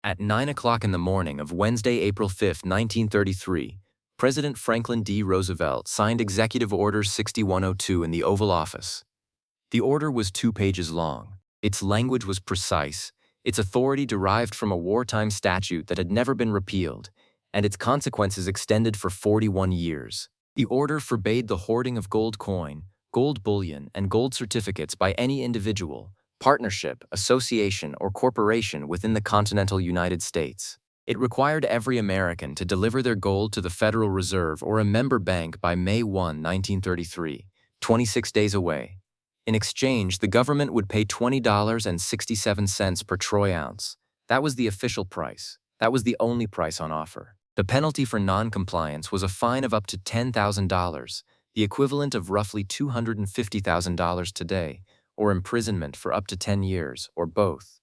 At 9 o'clock in the morning of Wednesday, April 5, 1933, President Franklin D. Roosevelt signed Executive Order 6102 in the Oval Office. The order was 2 pages long. Its language was precise, its authority derived from a wartime statute that had never been repealed, and its consequences extended for 41 years. The order forbade the hoarding of gold coin, gold bullion, and gold certificates by any individual, partnership, association, or corporation within the continental United States. It required every American to deliver their gold to the Federal Reserve or a member bank by May 1, 1933, 26 days away. In exchange, the government would pay $20.67 per troy ounce. That was the official price. That was the only price on offer. The penalty for non-compliance was a fine of up to $10,000, the equivalent of roughly $250,000 today, or imprisonment for up to 10 years, or both.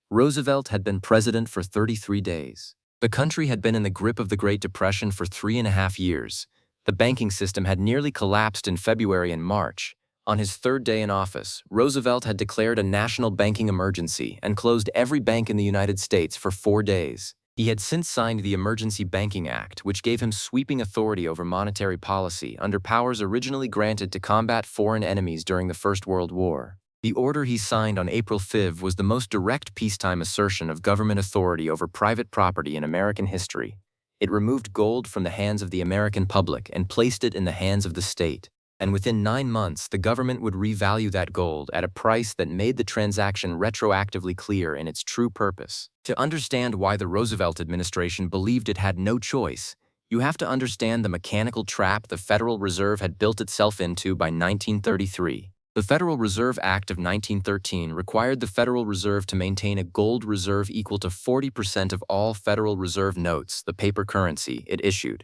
Roosevelt had been president for 33 days. The country had been in the grip of the Great Depression for 3.5 years. The banking system had nearly collapsed in February and March. On his 3rd day in office, Roosevelt had declared a national banking emergency and closed every bank in the United States for 4 days. He had since signed the Emergency Banking Act, which gave him sweeping authority over monetary policy under powers originally granted to combat foreign enemies during the First World War. The order he signed on April 5 was the most direct peacetime assertion of government authority over private property in American history. It removed gold from the hands of the American public and placed it in the hands of the state. And within 9 months, the government would revalue that gold at a price that made the transaction retroactively clear in its true purpose. To understand why the Roosevelt administration believed it had no choice, you have to understand the mechanical trap the Federal Reserve had built itself into by 1933. The Federal Reserve Act of 1913 required the Federal Reserve to maintain a gold reserve equal to 40% of all Federal Reserve notes, the paper currency, it issued.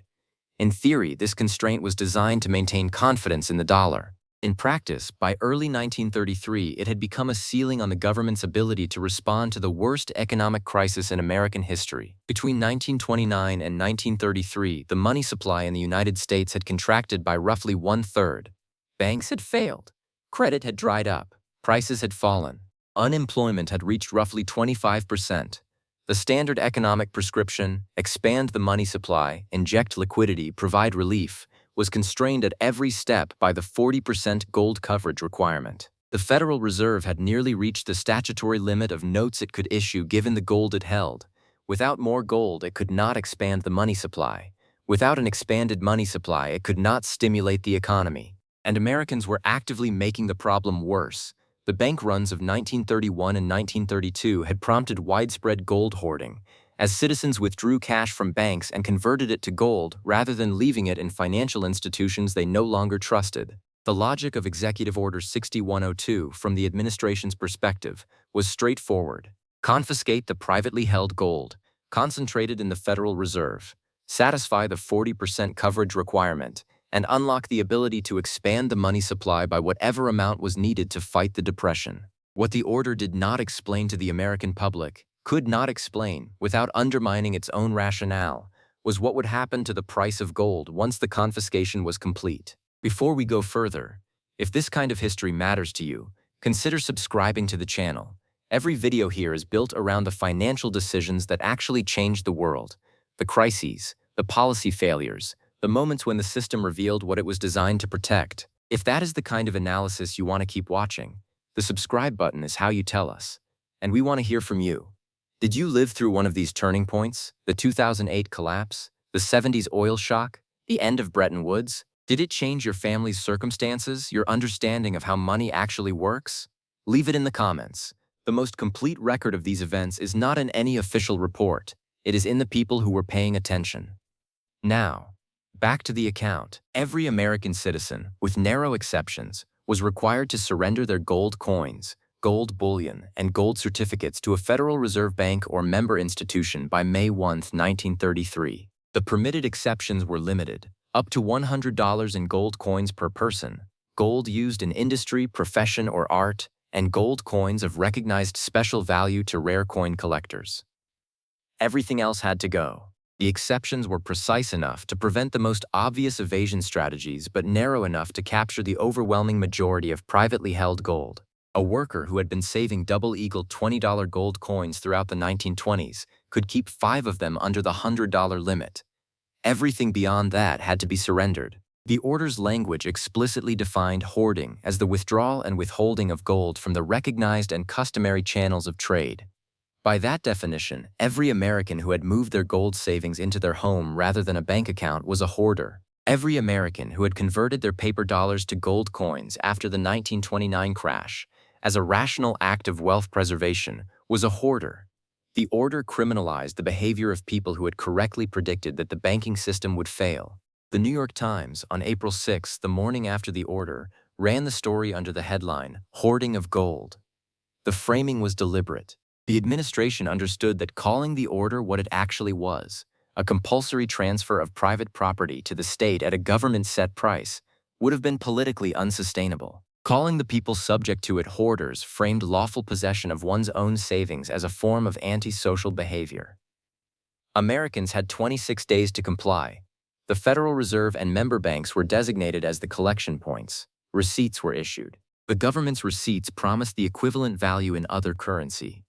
In theory, this constraint was designed to maintain confidence in the dollar. In practice, by early 1933, it had become a ceiling on the government's ability to respond to the worst economic crisis in American history. Between 1929 and 1933, the money supply in the United States had contracted by roughly 1/3. Banks had failed. Credit had dried up. Prices had fallen. Unemployment had reached roughly 25%. The standard economic prescription, expand the money supply, inject liquidity, provide relief, was constrained at every step by the 40% gold coverage requirement. The Federal Reserve had nearly reached the statutory limit of notes it could issue given the gold it held. Without more gold, it could not expand the money supply. Without an expanded money supply, it could not stimulate the economy. And Americans were actively making the problem worse. The bank runs of 1931 and 1932 had prompted widespread gold hoarding, as citizens withdrew cash from banks and converted it to gold rather than leaving it in financial institutions they no longer trusted. The logic of Executive Order 6102, from the administration's perspective, was straightforward. Confiscate the privately held gold, concentrated in the Federal Reserve, satisfy the 40% coverage requirement, and unlock the ability to expand the money supply by whatever amount was needed to fight the Depression. What the order did not explain to the American public, could not explain, without undermining its own rationale, was what would happen to the price of gold once the confiscation was complete. Before we go further, if this kind of history matters to you, consider subscribing to the channel. Every video here is built around the financial decisions that actually changed the world, the crises, the policy failures, the moments when the system revealed what it was designed to protect. If that is the kind of analysis you want to keep watching, the subscribe button is how you tell us. And we want to hear from you. Did you live through one of these turning points? The 2008 collapse? The 70s oil shock? The end of Bretton Woods? Did it change your family's circumstances, your understanding of how money actually works? Leave it in the comments. The most complete record of these events is not in any official report. It is in the people who were paying attention. Now, back to the account. Every American citizen, with narrow exceptions, was required to surrender their gold coins, gold bullion, and gold certificates to a Federal Reserve Bank or member institution by May 1, 1933. The permitted exceptions were limited, up to $100 in gold coins per person, gold used in industry, profession, or art, and gold coins of recognized special value to rare coin collectors. Everything else had to go. The exceptions were precise enough to prevent the most obvious evasion strategies but narrow enough to capture the overwhelming majority of privately held gold. A worker who had been saving double-eagle $20 gold coins throughout the 1920s could keep 5 of them under the $100 limit. Everything beyond that had to be surrendered. The order's language explicitly defined hoarding as the withdrawal and withholding of gold from the recognized and customary channels of trade. By that definition, every American who had moved their gold savings into their home rather than a bank account was a hoarder. Every American who had converted their paper dollars to gold coins after the 1929 crash, as a rational act of wealth preservation, was a hoarder. The order criminalized the behavior of people who had correctly predicted that the banking system would fail. The New York Times, on April 6, the morning after the order, ran the story under the headline, "Hoarding of Gold." The framing was deliberate. The administration understood that calling the order what it actually was, a compulsory transfer of private property to the state at a government-set price, would have been politically unsustainable. Calling the people subject to it hoarders framed lawful possession of one's own savings as a form of antisocial behavior. Americans had 26 days to comply. The Federal Reserve and member banks were designated as the collection points. Receipts were issued. The government's receipts promised the equivalent value in other currency.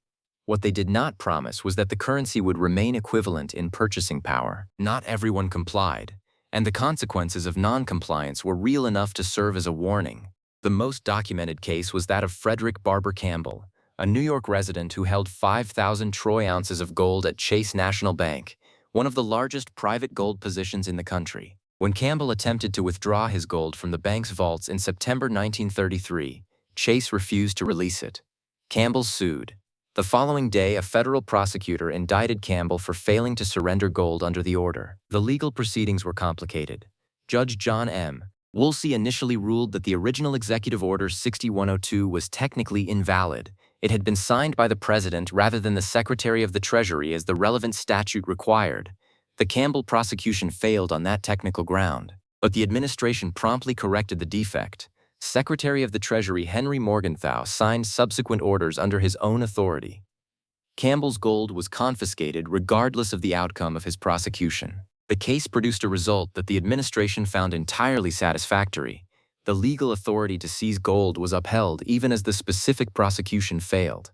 What they did not promise was that the currency would remain equivalent in purchasing power. Not everyone complied, and the consequences of non-compliance were real enough to serve as a warning. The most documented case was that of Frederick Barber Campbell, a New York resident who held 5,000 troy ounces of gold at Chase National Bank, one of the largest private gold positions in the country. When Campbell attempted to withdraw his gold from the bank's vaults in September 1933, Chase refused to release it. Campbell sued. The following day, a federal prosecutor indicted Campbell for failing to surrender gold under the order. The legal proceedings were complicated. Judge John M. Woolsey initially ruled that the original Executive Order 6102 was technically invalid. It had been signed by the President rather than the Secretary of the Treasury as the relevant statute required. The Campbell prosecution failed on that technical ground, but the administration promptly corrected the defect. Secretary of the Treasury Henry Morgenthau signed subsequent orders under his own authority. Campbell's gold was confiscated regardless of the outcome of his prosecution. The case produced a result that the administration found entirely satisfactory. The legal authority to seize gold was upheld even as the specific prosecution failed.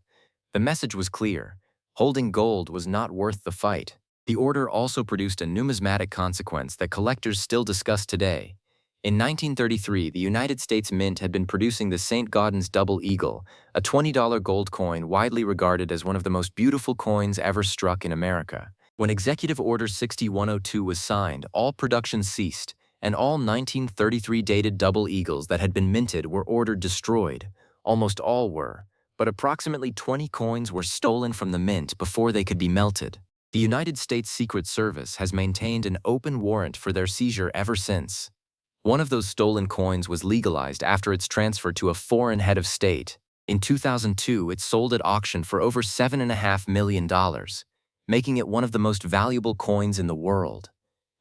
The message was clear: holding gold was not worth the fight. The order also produced a numismatic consequence that collectors still discuss today. In 1933, the United States Mint had been producing the St. Gaudens Double Eagle, a $20 gold coin widely regarded as one of the most beautiful coins ever struck in America. When Executive Order 6102 was signed, all production ceased, and all 1933 dated Double Eagles that had been minted were ordered destroyed. Almost all were, but approximately 20 coins were stolen from the mint before they could be melted. The United States Secret Service has maintained an open warrant for their seizure ever since. One of those stolen coins was legalized after its transfer to a foreign head of state. In 2002, it sold at auction for over $7.5 million, making it one of the most valuable coins in the world.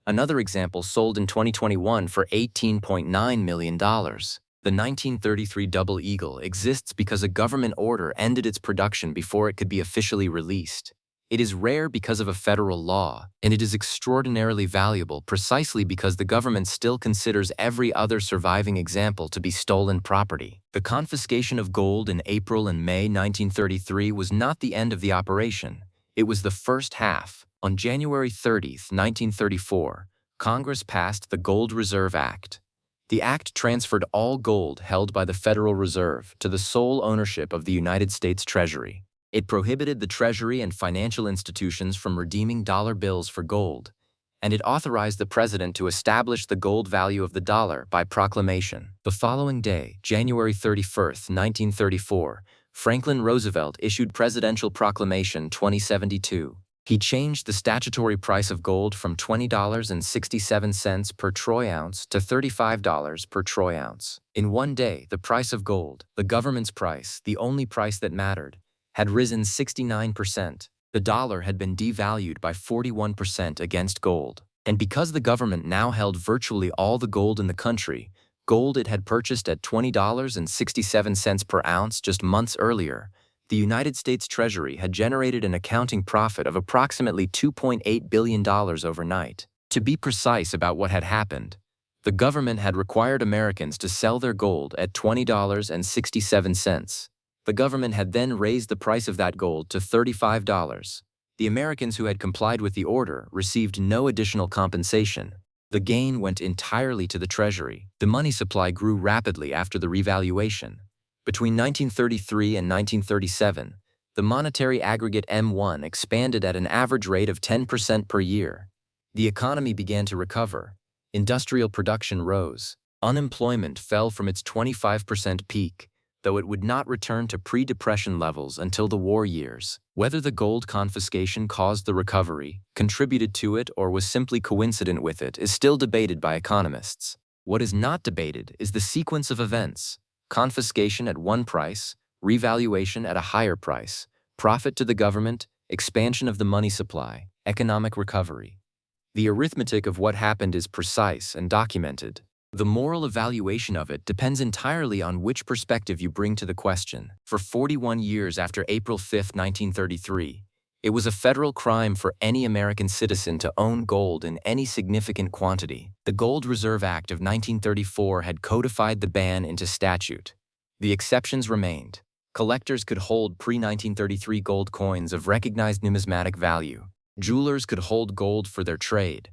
Another example sold in 2021 for $18.9 million. The 1933 Double Eagle exists because a government order ended its production before it could be officially released. It is rare because of a federal law, and it is extraordinarily valuable precisely because the government still considers every other surviving example to be stolen property. The confiscation of gold in April and May 1933 was not the end of the operation. It was the first half. On January 30, 1934, Congress passed the Gold Reserve Act. The act transferred all gold held by the Federal Reserve to the sole ownership of the United States Treasury. It prohibited the Treasury and financial institutions from redeeming dollar bills for gold, and it authorized the President to establish the gold value of the dollar by proclamation. The following day, January 31, 1934, Franklin Roosevelt issued Presidential Proclamation 2072. He changed the statutory price of gold from $20.67 per troy ounce to $35 per troy ounce. In one day, the price of gold, the government's price, the only price that mattered, had risen 69%. The dollar had been devalued by 41% against gold. And because the government now held virtually all the gold in the country, gold it had purchased at $20.67 per ounce just months earlier, the United States Treasury had generated an accounting profit of approximately $2.8 billion overnight. To be precise about what had happened, the government had required Americans to sell their gold at $20.67. The government had then raised the price of that gold to $35. The Americans who had complied with the order received no additional compensation. The gain went entirely to the Treasury. The money supply grew rapidly after the revaluation. Between 1933 and 1937, the monetary aggregate M1 expanded at an average rate of 10% per year. The economy began to recover. Industrial production rose. Unemployment fell from its 25% peak, though it would not return to pre-depression levels until the war years. Whether the gold confiscation caused the recovery, contributed to it, or was simply coincident with it is still debated by economists. What is not debated is the sequence of events: confiscation at one price, revaluation at a higher price, profit to the government, expansion of the money supply, economic recovery. The arithmetic of what happened is precise and documented. The moral evaluation of it depends entirely on which perspective you bring to the question. For 41 years after April 5, 1933, it was a federal crime for any American citizen to own gold in any significant quantity. The Gold Reserve Act of 1934 had codified the ban into statute. The exceptions remained. Collectors could hold pre-1933 gold coins of recognized numismatic value. Jewelers could hold gold for their trade.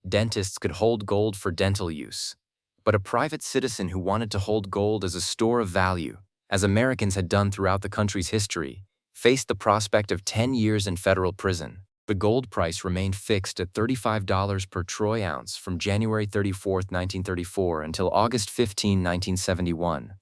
Dentists could hold gold for dental use. But a private citizen who wanted to hold gold as a store of value, as Americans had done throughout the country's history, faced the prospect of 10 years in federal prison. The gold price remained fixed at $35 per troy ounce from January 34, 1934 until August 15, 1971.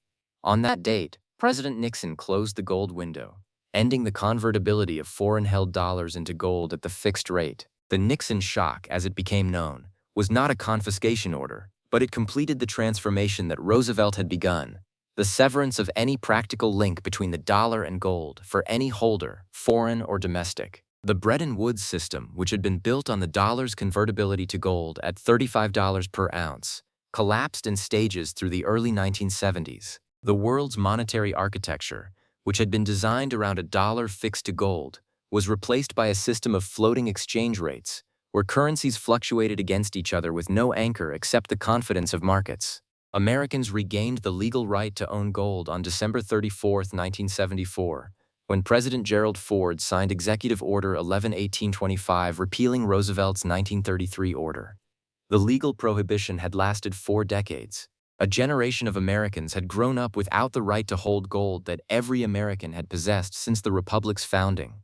On that date, President Nixon closed the gold window, ending the convertibility of foreign-held dollars into gold at the fixed rate. The Nixon shock, as it became known, was not a confiscation order, but it completed the transformation that Roosevelt had begun, the severance of any practical link between the dollar and gold for any holder, foreign or domestic. The Bretton Woods system, which had been built on the dollar's convertibility to gold at $35 per ounce, collapsed in stages through the early 1970s. The world's monetary architecture, which had been designed around a dollar fixed to gold, was replaced by a system of floating exchange rates, where currencies fluctuated against each other with no anchor except the confidence of markets. Americans regained the legal right to own gold on December 34, 1974, when President Gerald Ford signed Executive Order 11-1825 repealing Roosevelt's 1933 order. The legal prohibition had lasted 4 decades. A generation of Americans had grown up without the right to hold gold that every American had possessed since the Republic's founding.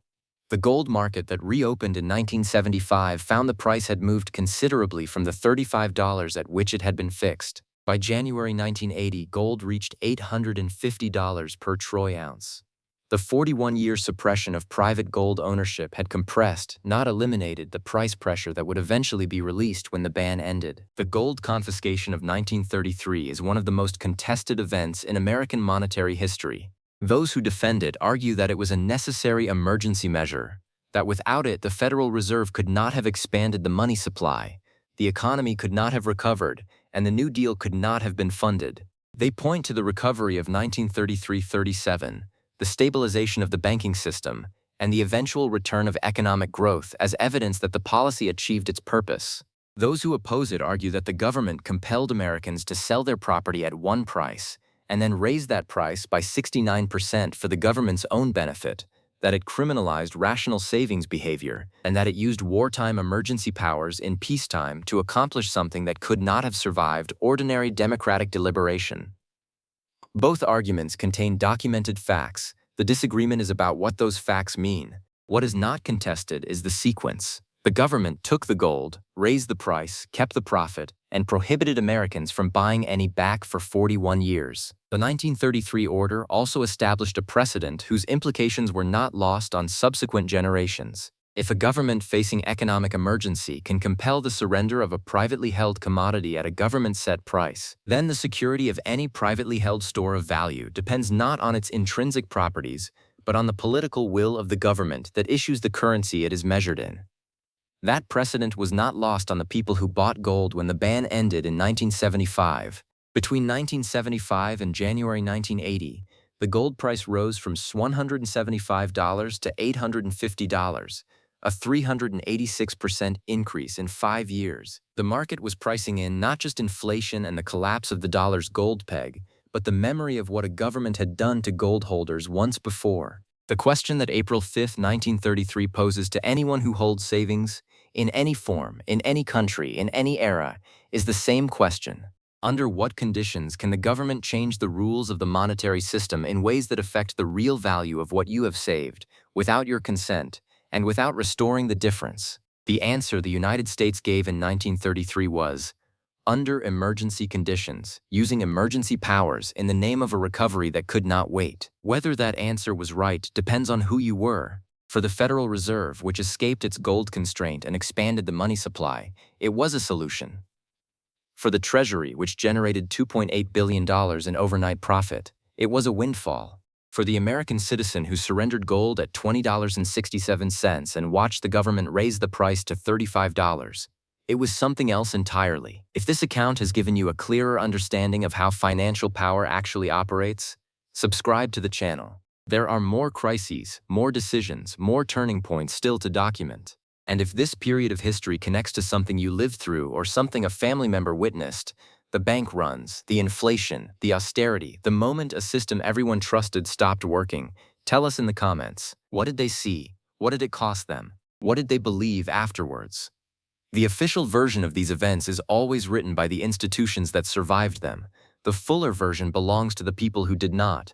The gold market that reopened in 1975 found the price had moved considerably from the $35 at which it had been fixed. By January 1980, gold reached $850 per troy ounce. The 41-year suppression of private gold ownership had compressed, not eliminated, the price pressure that would eventually be released when the ban ended. The gold confiscation of 1933 is one of the most contested events in American monetary history. Those who defend it argue that it was a necessary emergency measure, that without it the Federal Reserve could not have expanded the money supply, the economy could not have recovered, and the New Deal could not have been funded. They point to the recovery of 1933-37, the stabilization of the banking system, and the eventual return of economic growth as evidence that the policy achieved its purpose. Those who oppose it argue that the government compelled Americans to sell their property at one price, and then raised that price by 69% for the government's own benefit, that it criminalized rational savings behavior, and that it used wartime emergency powers in peacetime to accomplish something that could not have survived ordinary democratic deliberation. Both arguments contain documented facts. The disagreement is about what those facts mean. What is not contested is the sequence. The government took the gold, raised the price, kept the profit, and prohibited Americans from buying any back for 41 years. The 1933 order also established a precedent whose implications were not lost on subsequent generations. If a government facing economic emergency can compel the surrender of a privately held commodity at a government-set price, then the security of any privately held store of value depends not on its intrinsic properties, but on the political will of the government that issues the currency it is measured in. That precedent was not lost on the people who bought gold when the ban ended in 1975. Between 1975 and January 1980, the gold price rose from $175 to $850, a 386% increase in 5 years. The market was pricing in not just inflation and the collapse of the dollar's gold peg, but the memory of what a government had done to gold holders once before. The question that April 5, 1933 poses to anyone who holds savings, in any form, in any country, in any era, is the same question. Under what conditions can the government change the rules of the monetary system in ways that affect the real value of what you have saved, without your consent, and without restoring the difference? The answer the United States gave in 1933 was, under emergency conditions, using emergency powers in the name of a recovery that could not wait. Whether that answer was right depends on who you were. For the Federal Reserve, which escaped its gold constraint and expanded the money supply, it was a solution. For the Treasury, which generated $2.8 billion in overnight profit, it was a windfall. For the American citizen who surrendered gold at $20.67 and watched the government raise the price to $35, it was something else entirely. If this account has given you a clearer understanding of how financial power actually operates, subscribe to the channel. There are more crises, more decisions, more turning points still to document. And if this period of history connects to something you lived through or something a family member witnessed, the bank runs, the inflation, the austerity, the moment a system everyone trusted stopped working, tell us in the comments. What did they see? What did it cost them? What did they believe afterwards? The official version of these events is always written by the institutions that survived them. The fuller version belongs to the people who did not,